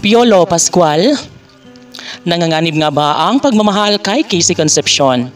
Piolo Pascual, nanganganib nga ba ang pagmamahal kay Casey Concepcion?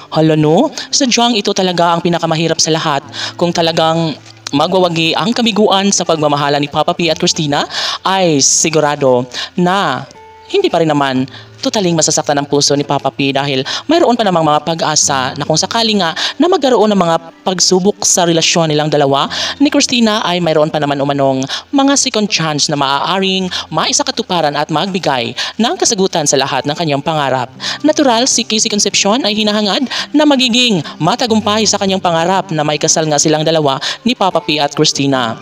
Hala no, sadyang ito talaga ang pinakamahirap sa lahat. Kung talagang magwawagi ang kabiguan sa pagmamahala ni Papa P at Christina, ay sigurado na hindi pa rin naman totaling masasaktan ang puso ni Papa P dahil mayroon pa namang mga pag-asa na kung sakali nga na magkaroon ng mga pagsubok sa relasyon nilang dalawa ni Christina ay mayroon pa naman umanong mga second chance na maaaring maisakatuparan at magbigay ng kasagutan sa lahat ng kanyang pangarap. Natural, si Casey Concepcion ay hinahangad na magiging matagumpay sa kanyang pangarap na may kasal nga silang dalawa ni Papa P at Christina.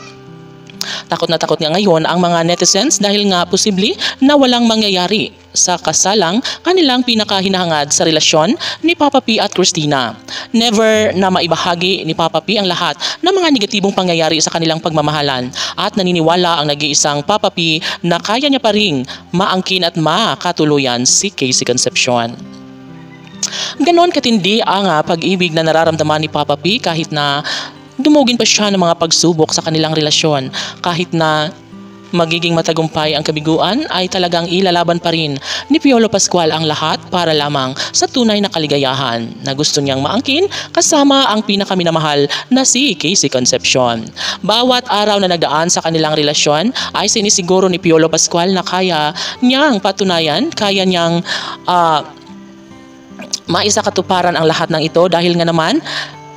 Takot na takot nga ngayon ang mga netizens dahil nga posible na walang mangyayari sa kasalang kanilang pinakahinahangad sa relasyon ni Papa P at Christina. Never na maibahagi ni Papa P ang lahat ng mga negatibong pangyayari sa kanilang pagmamahalan at naniniwala ang nag-iisang Papa P na kaya niya pa ring maangkin at makatuluyan si Casey Concepcion. Ganon katindi ang pag-ibig na nararamdaman ni Papa P kahit na dumugin pa siya ng mga pagsubok sa kanilang relasyon. Kahit na magiging matagumpay ang kabiguan ay talagang ilalaban pa rin ni Piolo Pascual ang lahat para lamang sa tunay na kaligayahan na gusto niyang maangkin kasama ang pinakaminamahal na si Casey Concepcion. Bawat araw na nagdaan sa kanilang relasyon ay sinisiguro ni Piolo Pascual na kaya niyang patunayan, kaya niyang maisakatuparan ang lahat ng ito dahil nga naman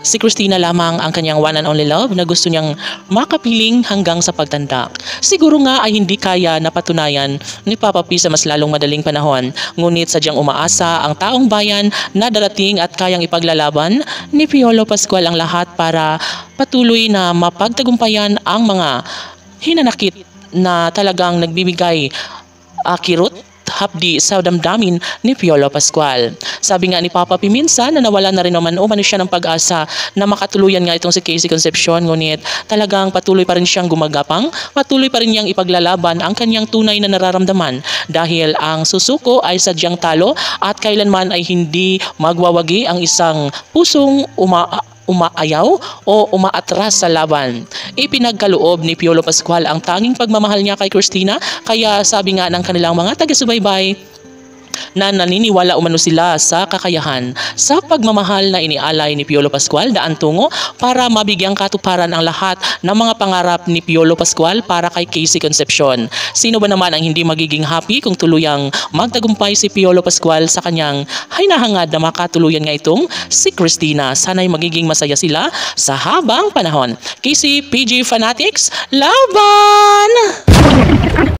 si Christina lamang ang kanyang one and only love na gusto niyang makapiling hanggang sa pagtanda. Siguro nga ay hindi kaya napatunayan ni Papa P sa mas lalong madaling panahon. Ngunit sadyang umaasa ang taong bayan na darating at kayang ipaglalaban ni Piolo Pascual ang lahat para patuloy na mapagtagumpayan ang mga hinanakit na talagang nagbibigay kirot hapdi sa damdamin ni Piolo Pascual. Sabi nga ni Papa P minsan na nawala na rin naman umano siya ng pag-asa na makatuluyan nga itong si Casey Concepcion, ngunit talagang patuloy pa rin siyang gumagapang, patuloy pa rin niyang ipaglalaban ang kanyang tunay na nararamdaman dahil ang susuko ay sadyang talo at kailanman ay hindi magwawagi ang isang pusong umaayaw o umaatras sa laban. Ipinagkaloob ni Piolo Pascual ang tanging pagmamahal niya kay Christina, kaya sabi nga ng kanilang mga taga-subaybay na naniniwala umano sila sa kakayahan sa pagmamahal na inialay ni Piolo Pascual daan tungo para mabigyang katuparan ang lahat ng mga pangarap ni Piolo Pascual para kay Casey Concepcion. Sino ba naman ang hindi magiging happy kung tuluyang magtagumpay si Piolo Pascual sa kanyang hinahangad na makatuluyan nga itong si Christina? Sana'y magiging masaya sila sa habang panahon. Casey PG Fanatics, laban!